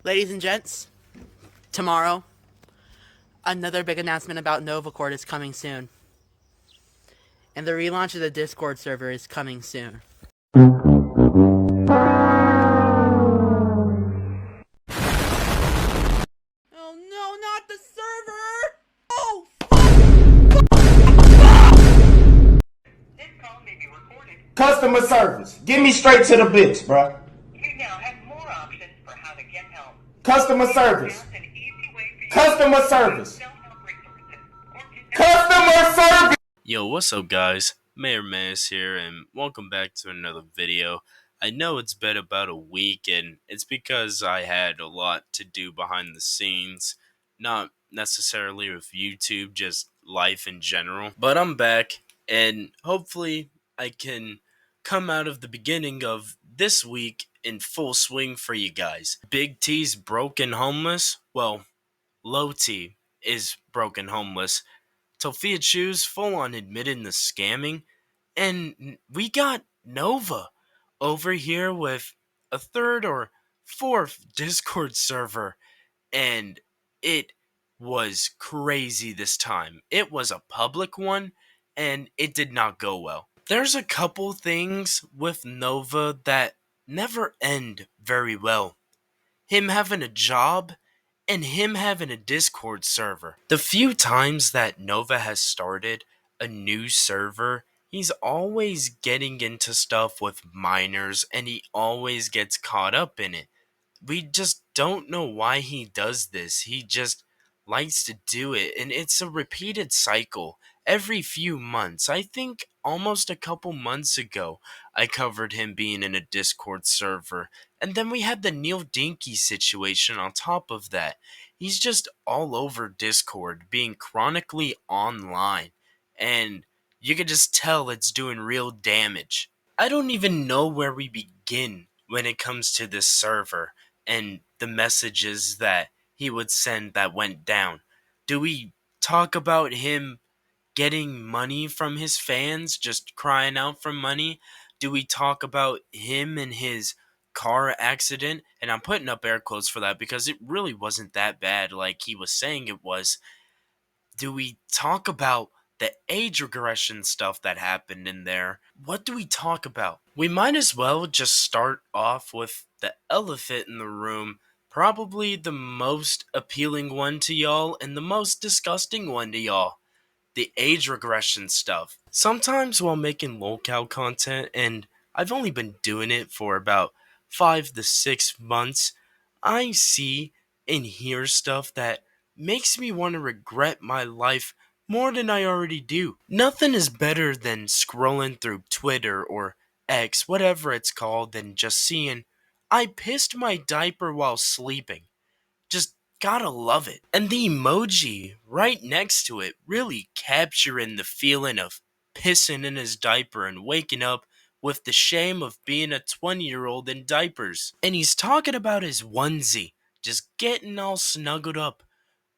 Ladies and gents, tomorrow, another big announcement about NovaCord is coming soon. And the relaunch of the Discord server is coming soon. Oh no, not the server! Oh, This call may be recorded. Customer service. Get me straight to the bitch, bruh. You now have more options for how to get help. Customer service. An easy way for you Customer to service. self-help resources or connect. Customer service. Yo, what's up guys? Mayor Manis here and welcome back to another video. I know it's been about a week and it's because I had a lot to do behind the scenes, not necessarily with YouTube, just life in general. But I'm back and hopefully I can come out of the beginning of this week in full swing for you guys. Big T's broken homeless? Well, Low T is broken homeless. Sophia Chu's full on admitted the scamming, and we got Nova over here with a third or fourth Discord server, and it was crazy this time. It was a public one, and it did not go well. There's a couple things with Nova that never end very well. Him having a job and him having a Discord server. The few times that Nova has started a new server, he's always getting into stuff with minors and he always gets caught up in it. We just don't know why he does this. He just likes to do it, and it's a repeated cycle every few months. I think almost a couple months ago, I covered him being in a Discord server, and then we had the Neil Dinky situation on top of that. He's just all over Discord, being chronically online, and you can just tell it's doing real damage. I don't even know where we begin when it comes to this server and the messages that he would send that went down. Do we talk about him getting money from his fans, just crying out for money? Do we talk about him and his car accident? And I'm putting up air quotes for that because it really wasn't that bad like he was saying it was. Do we talk about the age regression stuff that happened in there? What do we talk about? We might as well just start off with the elephant in the room, probably the most appealing one to y'all and the most disgusting one to y'all. The age regression stuff. Sometimes while making Lolcow content, and I've only been doing it for about 5 to 6 months, I see and hear stuff that makes me want to regret my life more than I already do. Nothing is better than scrolling through Twitter or X, whatever it's called, than just seeing, I pissed my diaper while sleeping. Just gotta love it. And the emoji right next to it really capturing the feeling of pissing in his diaper and waking up with the shame of being a 20-year-old in diapers. And he's talking about his onesie, just getting all snuggled up.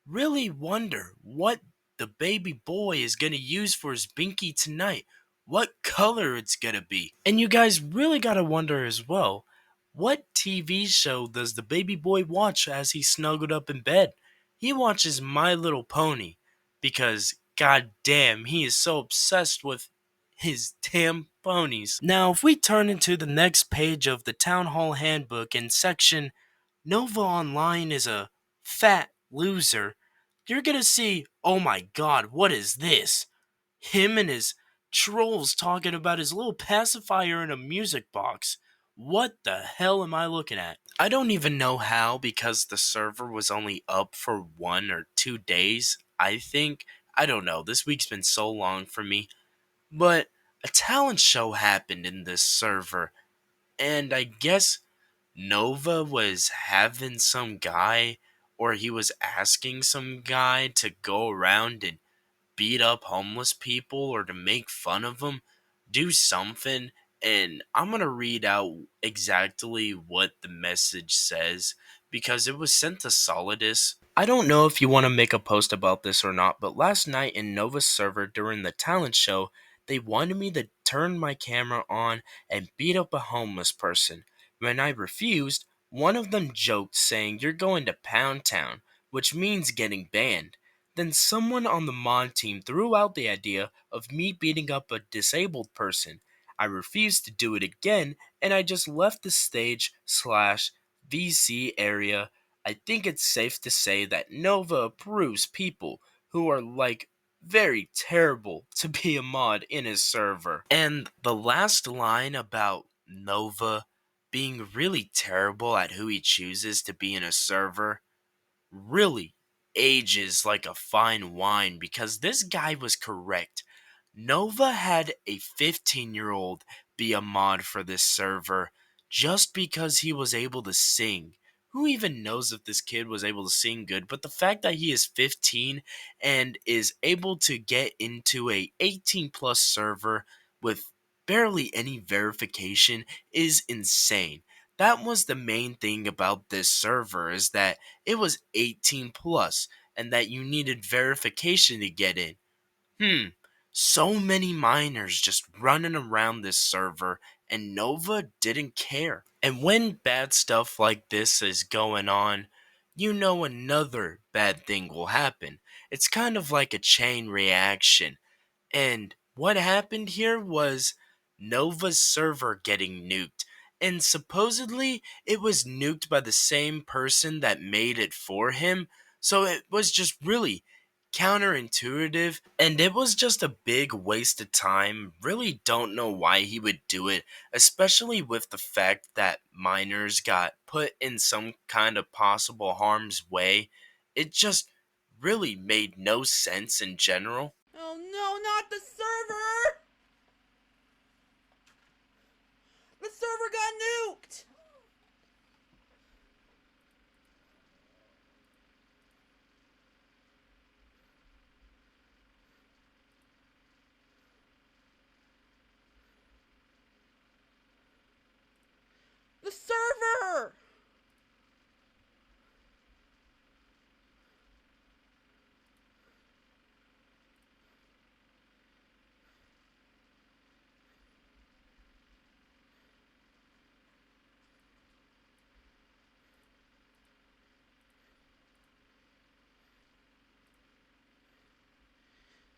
Really wonder what the baby boy is gonna use for his binky tonight. What color it's gonna be. And you guys really gotta wonder as well, what TV show does the baby boy watch as he's snuggled up in bed? He watches My Little Pony because, god damn, he is so obsessed with his damn ponies. Now, if we turn into the next page of the Town Hall Handbook in section NovaOnline is a fat loser, you're gonna see, oh my god, what is this? Him and his trolls talking about his little pacifier in a music box. What the hell am I looking at? I don't even know how because the server was only up for 1 or 2 days, I think. I don't know. This week's been so long for me. But a talent show happened in this server. And I guess Nova was having some guy, or he was asking some guy to go around and beat up homeless people or to make fun of them, do something. And I'm going to read out exactly what the message says because it was sent to Solidus. I don't know if you want to make a post about this or not, but last night in Nova's server during the talent show, they wanted me to turn my camera on and beat up a homeless person. When I refused, One of them joked saying you're going to Pound Town, which means getting banned. Then someone on the mod team threw out the idea of me beating up a disabled person. I refused to do it again, and I just left the stage slash VC area. I think it's safe to say that Nova approves people who are like very terrible to be a mod in his server. And the last line about Nova being really terrible at who he chooses to be in a server really ages like a fine wine, because this guy was correct. Nova had a 15-year-old be a mod for this server just because he was able to sing. Who even knows if this kid was able to sing good? But the fact that he is 15 and is able to get into a 18 plus server with barely any verification is insane. That was the main thing about this server, is that it was 18 plus and that you needed verification to get in. So many minors just running around this server, and Nova didn't care. And when bad stuff like this is going on, you know another bad thing will happen. It's kind of like a chain reaction. And what happened here was Nova's server getting nuked. And supposedly it was nuked by the same person that made it for him. So it was just really counterintuitive, and it was just a big waste of time. Really don't know why he would do it, especially with the fact that minors got put in some kind of possible harm's way. It just really made no sense in general. Oh no, not the server! The server got nuked! The server!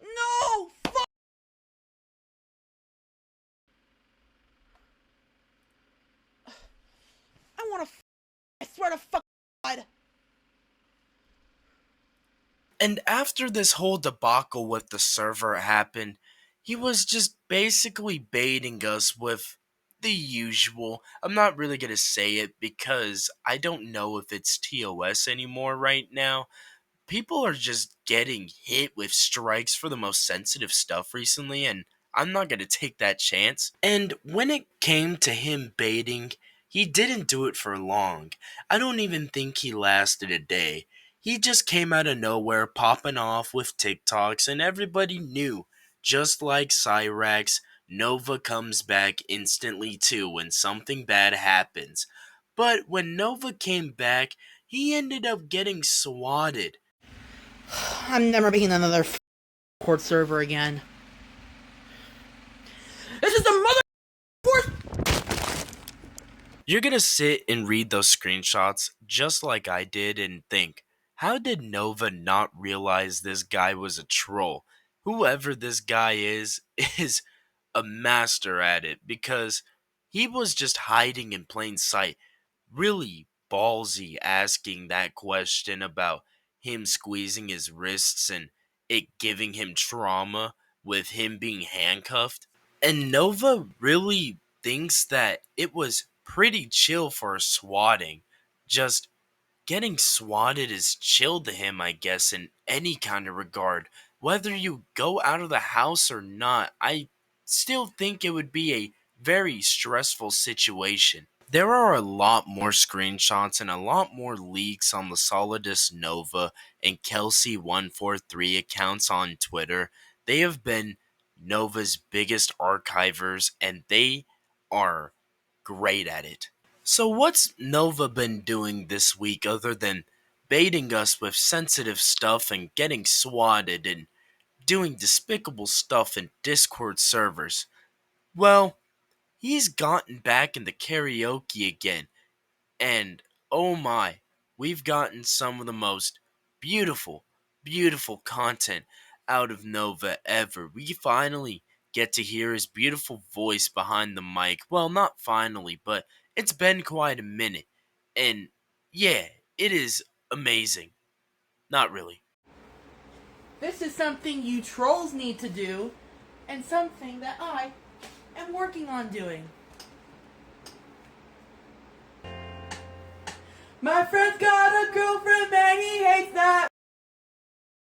No! Fuck! I wanna I swear to fuck God. And after this whole debacle with the server happened, he was just basically baiting us with the usual. I'm not really going to say it because I don't know if it's TOS anymore right now. People are just getting hit with strikes for the most sensitive stuff recently, and I'm not going to take that chance. And when it came to him baiting, he didn't do it for long. I don't even think he lasted a day. He just came out of nowhere, popping off with TikToks, and everybody knew. Just like Cyrax, Nova comes back instantly too when something bad happens. But when Nova came back, he ended up getting swatted. I'm never making another court server again. This is the mother court. You're gonna sit and read those screenshots just like I did and think, how did Nova not realize this guy was a troll? Whoever this guy is a master at it, because he was just hiding in plain sight. Really ballsy asking that question about him squeezing his wrists and it giving him trauma with him being handcuffed. And Nova really thinks that it was pretty chill for swatting. Just getting swatted is chill to him, I guess, in any kind of regard. Whether you go out of the house or not, I still think it would be a very stressful situation. There are a lot more screenshots and a lot more leaks on the Solidus Nova and Kelsey143 accounts on Twitter. They have been Nova's biggest archivers, and they are great at it. So what's Nova been doing this week other than baiting us with sensitive stuff and getting swatted and doing despicable stuff in Discord servers? Well, he's gotten back into karaoke again, And oh my, we've gotten some of the most beautiful, beautiful content out of Nova ever. We finally get to hear his beautiful voice behind the mic. Well, not finally, but it's been quite a minute. And yeah, it is amazing. Not really. This is something you trolls need to do, and something that I am working on doing. My friend's got a girlfriend and he hates that.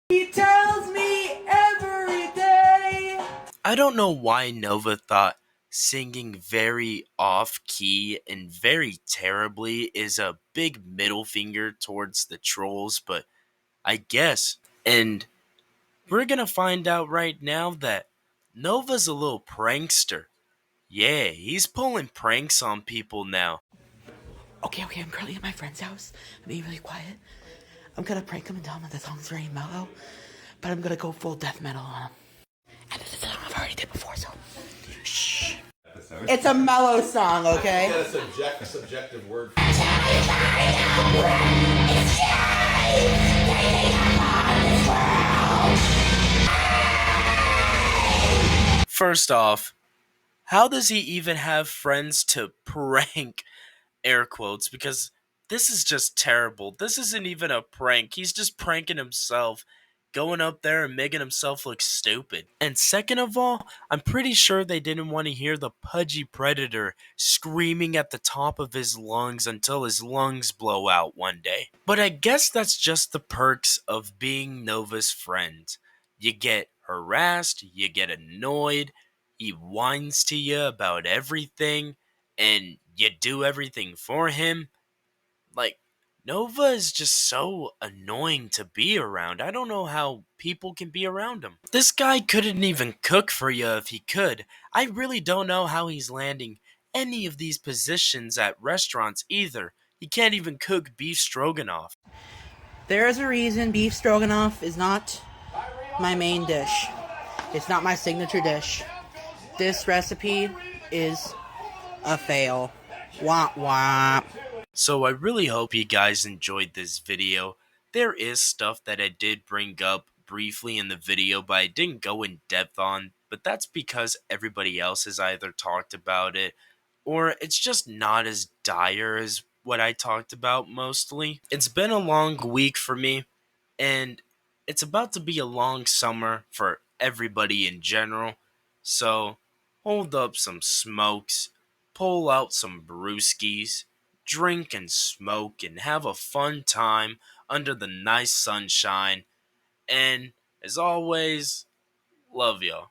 He tells me every day. I don't know why Nova thought singing very off key and very terribly is a big middle finger towards the trolls, but I guess. And we're gonna find out right now that Nova's a little prankster. Yeah, he's pulling pranks on people now. Okay, I'm currently at my friend's house. I'm being really quiet. I'm gonna prank him and tell him that the song's very mellow, but I'm gonna go full death metal on him. And this is a song I've already did before, so shh. It's a mellow song, okay? That's a subjective word. First off, how does he even have friends to prank? Air quotes, because this is just terrible. This isn't even a prank. He's just pranking himself, going up there and making himself look stupid. And second of all, I'm pretty sure they didn't want to hear the pudgy predator screaming at the top of his lungs until his lungs blow out one day. But I guess that's just the perks of being Nova's friend. You get harassed, you get annoyed, he whines to you about everything, and you do everything for him. Like, Nova is just so annoying to be around. I don't know how people can be around him. This guy couldn't even cook for you if he could. I really don't know how he's landing any of these positions at restaurants either. He can't even cook beef stroganoff. There is a reason beef stroganoff is not my main dish. It's not my signature dish. This recipe is a fail. Wah wah. So I really hope you guys enjoyed this video. There is stuff that I did bring up briefly in the video, but I didn't go in depth on. But that's because everybody else has either talked about it, or it's just not as dire as what I talked about mostly. It's been a long week for me, and it's about to be a long summer for everybody in general. So hold up some smokes, pull out some brewskis, drink and smoke and have a fun time under the nice sunshine. And as always, love y'all.